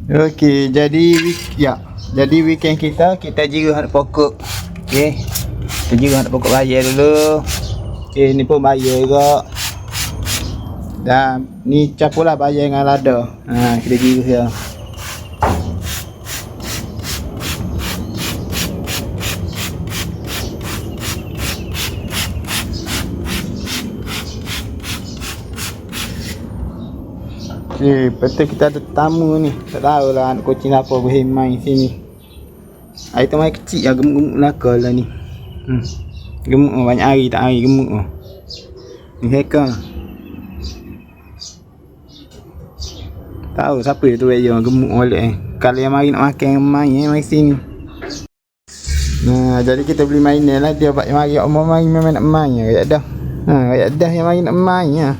Okey, jadi weekend kita jiru hak pokok. Okey. Kita jiru hak pokok bayar dulu. Okey, ni pun bayar juga. Dan ni capulah bayar dengan lada. Kita jiru dia. Okey, betul kita ada tamu ni. Tak tahu lah anak kucing apa boleh main sini. Hari tu main kecil lah, gemuk-gemuk nakal lah ni. Gemuk lah, banyak hari tak hari gemuk lah. Ni hacker. Tahu siapa tu yang gemuk oleh Kalau yang mari nak makan main mari sini. Nah, jadi kita beli mainan lah dia pak yang mari omong mari memang nak main kayak dah. Kayak dah yang mari nak main ah.